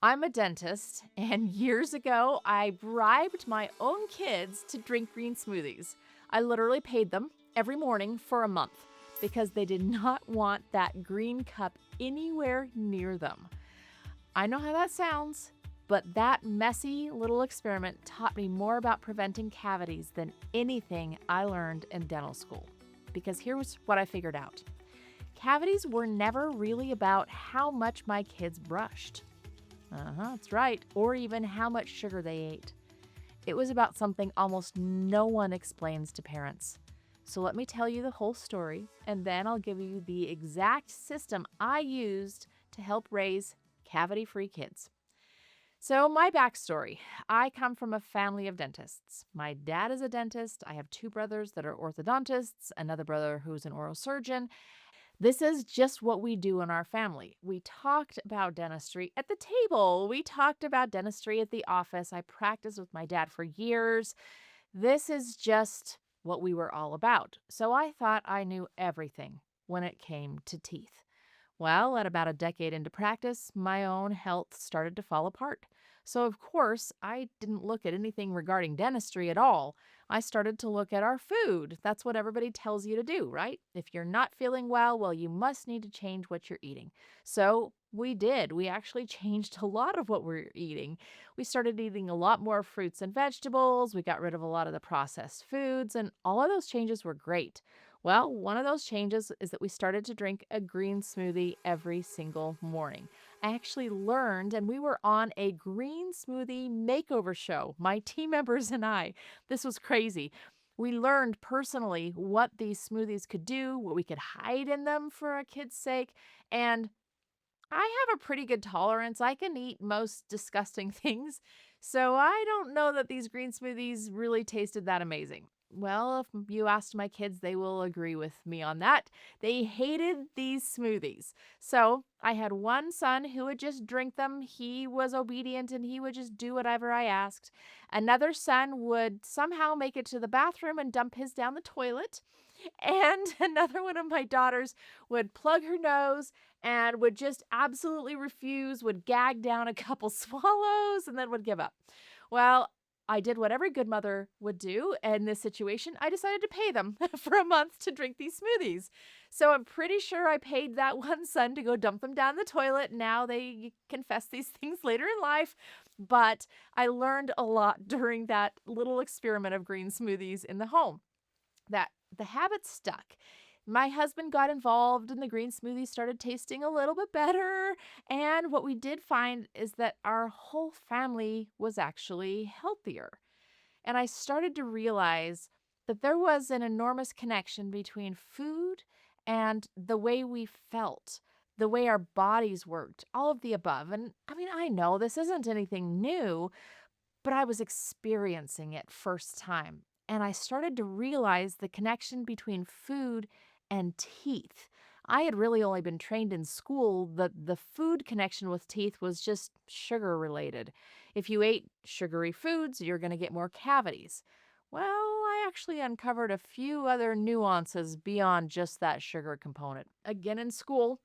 I'm a dentist, and years ago, I bribed my own kids to drink green smoothies. I literally paid them every morning for a month because they did not want that green cup anywhere near them. I know how that sounds, but that messy little experiment taught me more about preventing cavities than anything I learned in dental school. Because here's what I figured out: cavities were never really about how much my kids brushed. That's right. Or even how much sugar they ate. It was about something almost no one explains to parents. So let me tell you the whole story, and then I'll give you the exact system I used to help raise cavity-free kids. So, my backstory: I come from a family of dentists. My dad is a dentist. I have two brothers that are orthodontists, another brother who's an oral surgeon. This is just what we do in our family. We talked about dentistry at the table. We talked about dentistry at the office. I practiced with my dad for years. This is just what we were all about. So I thought I knew everything when it came to teeth. Well, at about a decade into practice, my own health started to fall apart. So, of course, I didn't look at anything regarding dentistry at all. I started to look at our food. That's what everybody tells you to do, right? If you're not feeling well, you must need to change what you're eating. So, we did. We actually changed a lot of what we're eating. We started eating a lot more fruits and vegetables. We got rid of a lot of the processed foods, and all of those changes were great. Well, one of those changes is that we started to drink a green smoothie every single morning. I actually learned, and we were on a green smoothie makeover show, my team members and I. This was crazy. We learned personally what these smoothies could do, what we could hide in them for a kid's sake, and I have a pretty good tolerance. I can eat most disgusting things. So I don't know that these green smoothies really tasted that amazing. Well, if you asked my kids, they will agree with me on that. They hated these smoothies. So I had one son who would just drink them. He was obedient and he would just do whatever I asked. Another son would somehow make it to the bathroom and dump his down the toilet. And another one of my daughters would plug her nose and would just absolutely refuse, would gag down a couple swallows, and then would give up. Well, I did what every good mother would do in this situation. I decided to pay them for a month to drink these smoothies. So I'm pretty sure I paid that one son to go dump them down the toilet. Now they confess these things later in life. But I learned a lot during that little experiment of green smoothies in the home, that the habit stuck. My husband got involved and the green smoothie started tasting a little bit better. And what we did find is that our whole family was actually healthier. And I started to realize that there was an enormous connection between food and the way we felt, the way our bodies worked, all of the above. And I mean, I know this isn't anything new, but I was experiencing it first time. And I started to realize the connection between food and teeth. I had really only been trained in school that the food connection with teeth was just sugar related. If you ate sugary foods, you're going to get more cavities. Well, I actually uncovered a few other nuances beyond just that sugar component. Again, in school,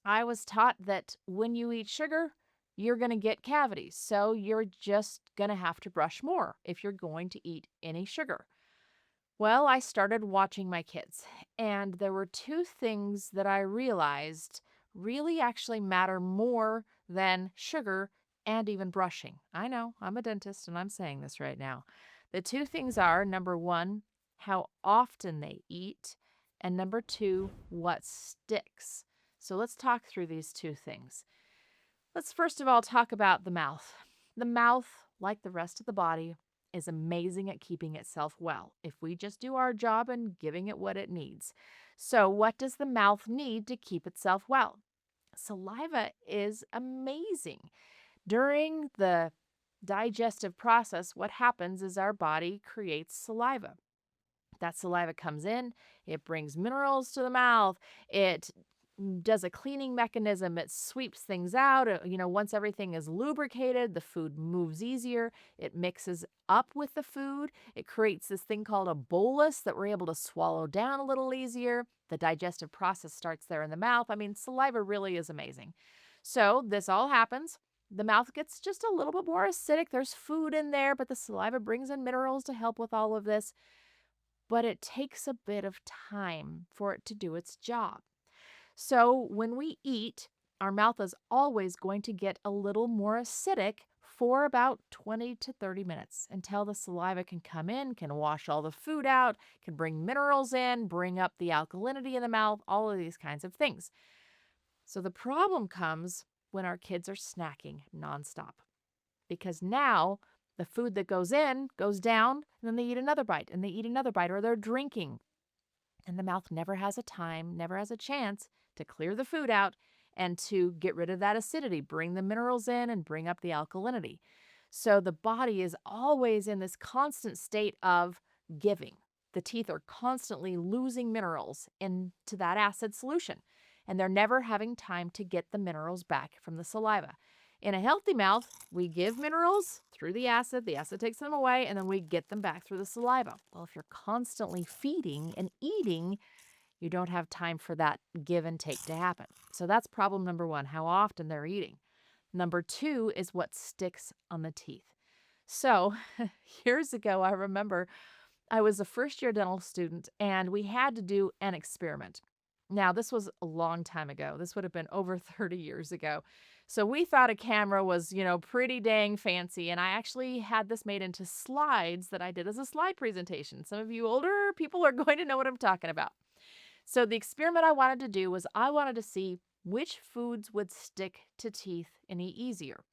I was taught that when you eat sugar, you're going to get cavities. So you're just going to have to brush more if you're going to eat any sugar. Well, I started watching my kids, and there were two things that I realized really actually matter more than sugar and even brushing. I know, I'm a dentist and I'm saying this right now. The two things are: number one, how often they eat, and number two, what sticks. So let's talk through these two things. Let's first of all talk about the mouth. The mouth, like the rest of the body, is amazing at keeping itself well if we just do our job and giving it what it needs. So, what does the mouth need to keep itself well? Saliva is amazing. During the digestive process, what happens is our body creates saliva. That saliva comes in, it brings minerals to the mouth, it does a cleaning mechanism, it sweeps things out. Once everything is lubricated, the food moves easier, it mixes up with the food, it creates this thing called a bolus that we're able to swallow down a little easier. The digestive process starts there in the mouth. I mean, saliva really is amazing. So this all happens. The mouth gets just a little bit more acidic. There's food in there, but the saliva brings in minerals to help with all of this. But it takes a bit of time for it to do its job. So when we eat, our mouth is always going to get a little more acidic for about 20 to 30 minutes until the saliva can come in, can wash all the food out, can bring minerals in, bring up the alkalinity in the mouth, all of these kinds of things. So the problem comes when our kids are snacking nonstop because now the food that goes in goes down, and then they eat another bite and they eat another bite, or they're drinking. And the mouth never has a time, never has a chance to clear the food out and to get rid of that acidity, bring the minerals in and bring up the alkalinity. So the body is always in this constant state of giving. The teeth are constantly losing minerals into that acid solution, and they're never having time to get the minerals back from the saliva. In a healthy mouth, we give minerals through the acid takes them away, and then we get them back through the saliva. Well, if you're constantly feeding and eating, you don't have time for that give and take to happen. So that's problem number one, how often they're eating. Number two is what sticks on the teeth. So years ago, I remember I was a first-year dental student, and we had to do an experiment. Now, this was a long time ago. This would have been over 30 years ago. So we thought a camera was, pretty dang fancy, and I actually had this made into slides that I did as a slide presentation. Some of you older people are going to know what I'm talking about. So the experiment I wanted to do was I wanted to see which foods would stick to teeth any easier.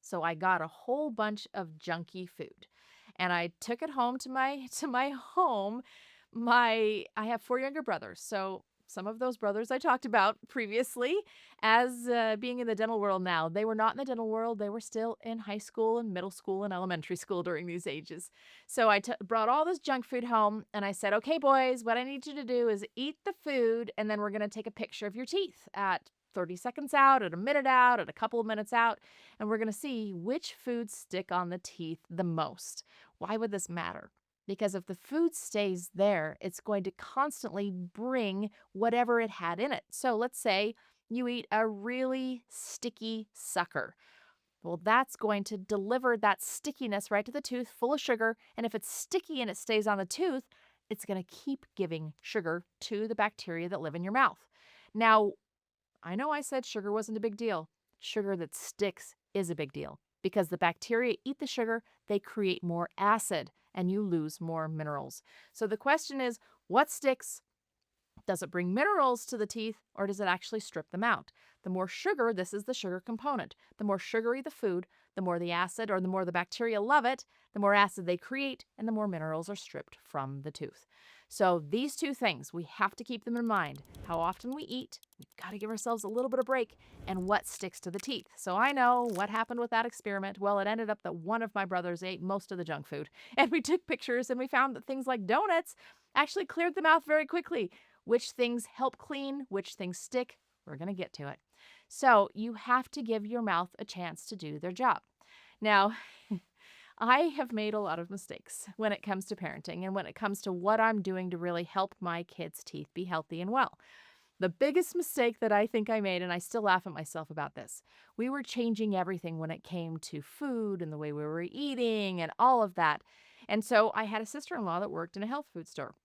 So I got a whole bunch of junky food, and I took it home to my home. I have 4 younger brothers, so some of those brothers I talked about previously as being in the dental world now. They were not in the dental world. They were still in high school and middle school and elementary school during these ages. So I brought all this junk food home, and I said, okay, boys, what I need you to do is eat the food, and then we're going to take a picture of your teeth at 30 seconds out, at a minute out, at a couple of minutes out, and we're going to see which foods stick on the teeth the most. Why would this matter? Because if the food stays there, it's going to constantly bring whatever it had in it. So let's say you eat a really sticky sucker. Well, that's going to deliver that stickiness right to the tooth, full of sugar. And if it's sticky and it stays on the tooth, it's going to keep giving sugar to the bacteria that live in your mouth. Now, I know I said sugar wasn't a big deal. Sugar that sticks is a big deal because the bacteria eat the sugar, they create more acid, and you lose more minerals. So the question is, what sticks? Does it bring minerals to the teeth, or does it actually strip them out? The more sugar, this is the sugar component. The more sugary the food, the more the acid, or the more the bacteria love it, the more acid they create, and the more minerals are stripped from the tooth. So these two things, we have to keep them in mind. How often we eat, we've got to give ourselves a little bit of break, and what sticks to the teeth. So I know what happened with that experiment. Well, it ended up that one of my brothers ate most of the junk food, and we took pictures, and we found that things like donuts actually cleared the mouth very quickly. Which things help clean, which things stick, we're going to get to it. So you have to give your mouth a chance to do their job. Now, I have made a lot of mistakes when it comes to parenting and when it comes to what I'm doing to really help my kids' teeth be healthy and well. The biggest mistake that I think I made, and I still laugh at myself about this, we were changing everything when it came to food and the way we were eating and all of that. And so I had a sister-in-law that worked in a health food store.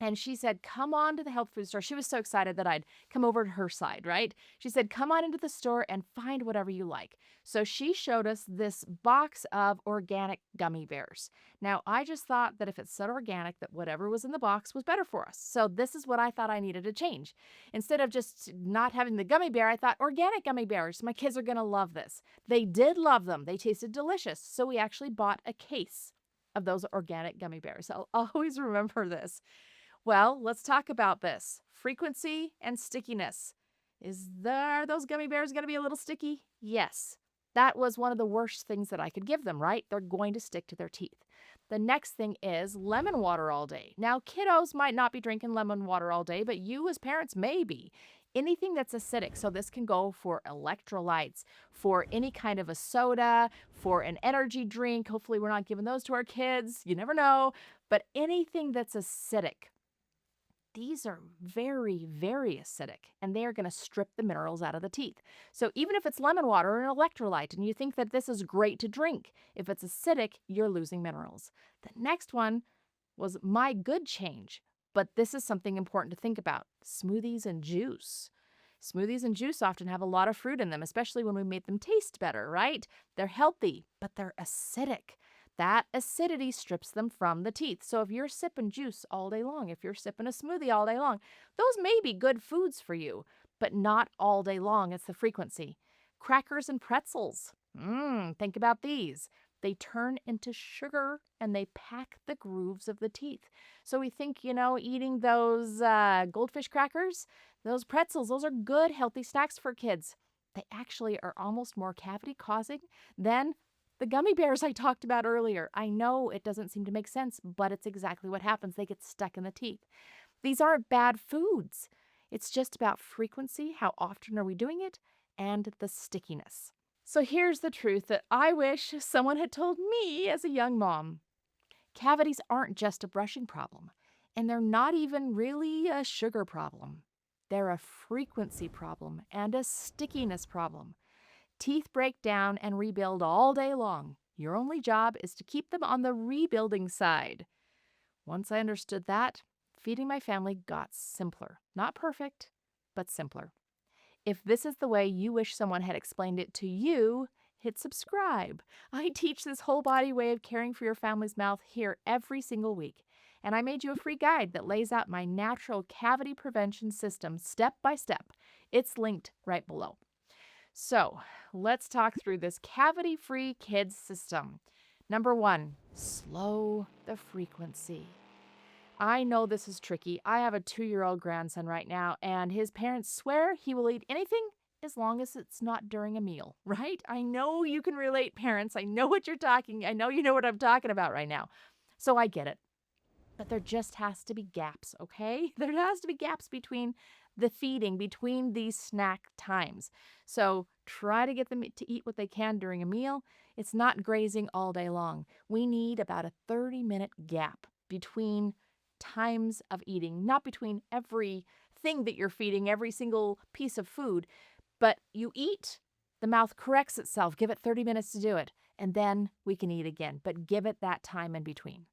And she said, come on to the health food store. She was so excited that I'd come over to her side, right? She said, come on into the store and find whatever you like. So she showed us this box of organic gummy bears. Now, I just thought that if it said organic, that whatever was in the box was better for us. So this is what I thought I needed to change. Instead of just not having the gummy bear, I thought organic gummy bears. My kids are going to love this. They did love them. They tasted delicious. So we actually bought a case of those organic gummy bears. I'll always remember this. Well, let's talk about this. Frequency and stickiness. Are those gummy bears going to be a little sticky? Yes. That was one of the worst things that I could give them, right? They're going to stick to their teeth. The next thing is lemon water all day. Now, kiddos might not be drinking lemon water all day, but you as parents may be. Anything that's acidic, so this can go for electrolytes, for any kind of a soda, for an energy drink. Hopefully we're not giving those to our kids. You never know. But anything that's acidic, these are very, very acidic, and they are going to strip the minerals out of the teeth. So even if it's lemon water or an electrolyte and you think that this is great to drink, if it's acidic, you're losing minerals. The next one was my good change, but this is something important to think about. Smoothies and juice. Smoothies and juice often have a lot of fruit in them, especially when we make them taste better, right? They're healthy, but they're acidic. That acidity strips them from the teeth. So if you're sipping juice all day long, if you're sipping a smoothie all day long, those may be good foods for you, but not all day long. It's the frequency. Crackers and pretzels. Think about these. They turn into sugar and they pack the grooves of the teeth. So we think, eating those goldfish crackers, those pretzels, those are good, healthy snacks for kids. They actually are almost more cavity causing than the gummy bears I talked about earlier. I know it doesn't seem to make sense, but it's exactly what happens. They get stuck in the teeth. These aren't bad foods. It's just about frequency, how often are we doing it, and the stickiness. So here's the truth that I wish someone had told me as a young mom. Cavities aren't just a brushing problem, and they're not even really a sugar problem. They're a frequency problem and a stickiness problem. Teeth break down and rebuild all day long. Your only job is to keep them on the rebuilding side. Once I understood that, feeding my family got simpler. Not perfect, but simpler. If this is the way you wish someone had explained it to you, hit subscribe. I teach this whole body way of caring for your family's mouth here every single week. And I made you a free guide that lays out my natural cavity prevention system step by step. It's linked right below. So let's talk through this cavity-free kids system. Number 1, slow the frequency. I know this is tricky. I have a 2-year-old grandson right now, and his parents swear he will eat anything as long as it's not during a meal, right? I know you can relate, parents. I know what you're talking. I know you know what I'm talking about right now. So I get it. But there just has to be gaps, okay? There has to be gaps between the feeding, between these snack times. So try to get them to eat what they can during a meal. It's not grazing all day long. We need about a 30-minute gap between times of eating, not between every thing that you're feeding, every single piece of food, but you eat, the mouth corrects itself, give it 30 minutes to do it, and then we can eat again, but give it that time in between.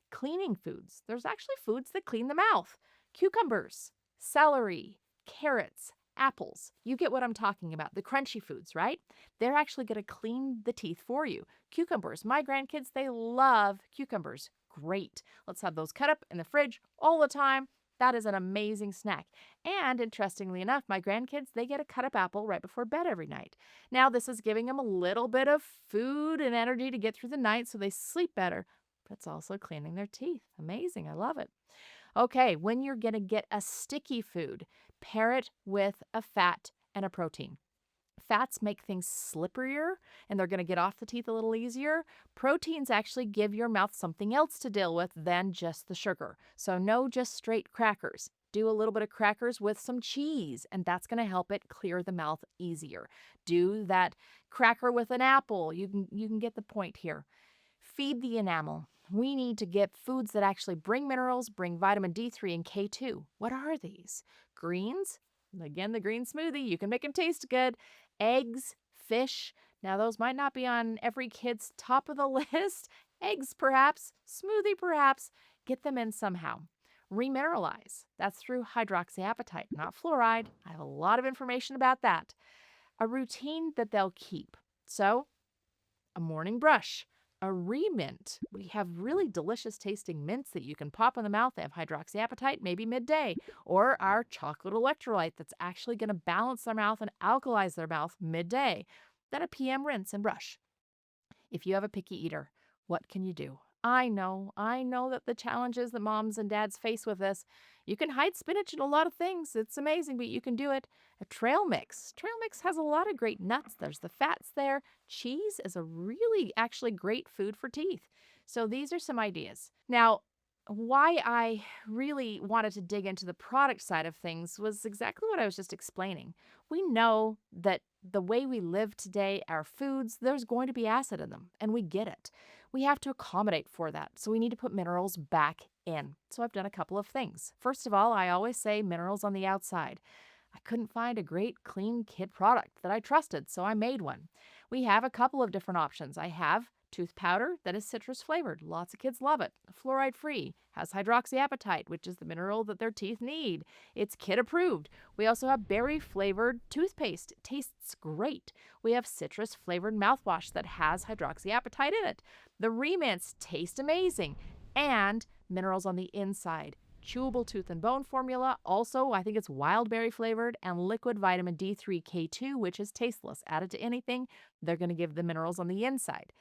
Cleaning foods. There's actually foods that clean the mouth. Cucumbers, celery, carrots, apples. You get what I'm talking about. The crunchy foods, right? They're actually going to clean the teeth for you. Cucumbers. My grandkids, they love cucumbers. Great. Let's have those cut up in the fridge all the time. That is an amazing snack. And interestingly enough, my grandkids, they get a cut up apple right before bed every night. Now, this is giving them a little bit of food and energy to get through the night so they sleep better. But it's also cleaning their teeth. Amazing. I love it. Okay, when you're going to get a sticky food, pair it with a fat and a protein. Fats make things slipperier, and they're going to get off the teeth a little easier. Proteins actually give your mouth something else to deal with than just the sugar. So no just straight crackers. Do a little bit of crackers with some cheese, and that's going to help it clear the mouth easier. Do that cracker with an apple. You can get the point here. Feed the enamel. We need to get foods that actually bring minerals, bring vitamin D3 and K2. What are these? Greens. Again, the green smoothie. You can make them taste good. Eggs, fish. Now, those might not be on every kid's top of the list. Eggs, perhaps. Smoothie, perhaps. Get them in somehow. Remineralize. That's through hydroxyapatite, not fluoride. I have a lot of information about that. A routine that they'll keep. So, a morning brush. A remint. We have really delicious tasting mints that you can pop in the mouth. They have hydroxyapatite, maybe midday. Or our chocolate electrolyte that's actually going to balance their mouth and alkalize their mouth midday. Then a PM rinse and brush. If you have a picky eater, what can you do? I know that the challenges that moms and dads face with this, you can hide spinach in a lot of things. It's amazing, but you can do it. A trail mix. Trail mix has a lot of great nuts. There's the fats there. Cheese is a really actually great food for teeth. So these are some ideas. Now, Why I really wanted to dig into the product side of things was exactly what I was just explaining. We know that the way we live today, our foods, there's going to be acid in them, and we get it. We have to accommodate for that, so we need to put minerals back in. So I've done a couple of things. First of all, I always say minerals on the outside. I couldn't find a great clean kid product that I trusted, so I made one. We have a couple of different options. I have tooth powder that is citrus flavored. Lots of kids love it. Fluoride free. Has hydroxyapatite, which is the mineral that their teeth need. It's kid approved. We also have berry flavored toothpaste. It tastes great. We have citrus flavored mouthwash that has hydroxyapatite in it. The remints taste amazing. And minerals on the inside. Chewable tooth and bone formula. Also, I think it's wild berry flavored, and liquid vitamin D3 K2, which is tasteless. Added to anything, they're going to give the minerals on the inside.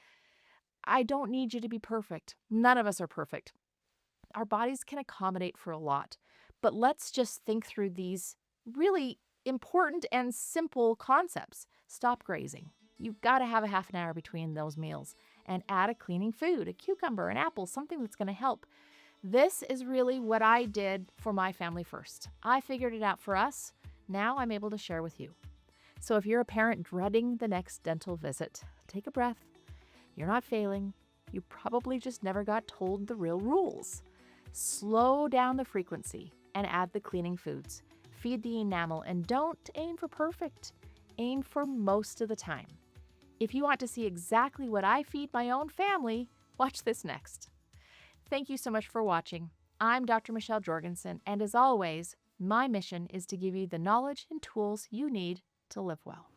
I don't need you to be perfect. None of us are perfect. Our bodies can accommodate for a lot, but let's just think through these really important and simple concepts. Stop grazing. You've got to have a half an hour between those meals and add a cleaning food, a cucumber, an apple, something that's going to help. This is really what I did for my family first. I figured it out for us. Now I'm able to share with you. So if you're a parent dreading the next dental visit, take a breath. You're not failing. You probably just never got told the real rules. Slow down the frequency and add the cleaning foods. Feed the enamel and don't aim for perfect. Aim for most of the time. If you want to see exactly what I feed my own family, watch this next. Thank you so much for watching. I'm Dr. Michelle Jorgensen, and as always, my mission is to give you the knowledge and tools you need to live well.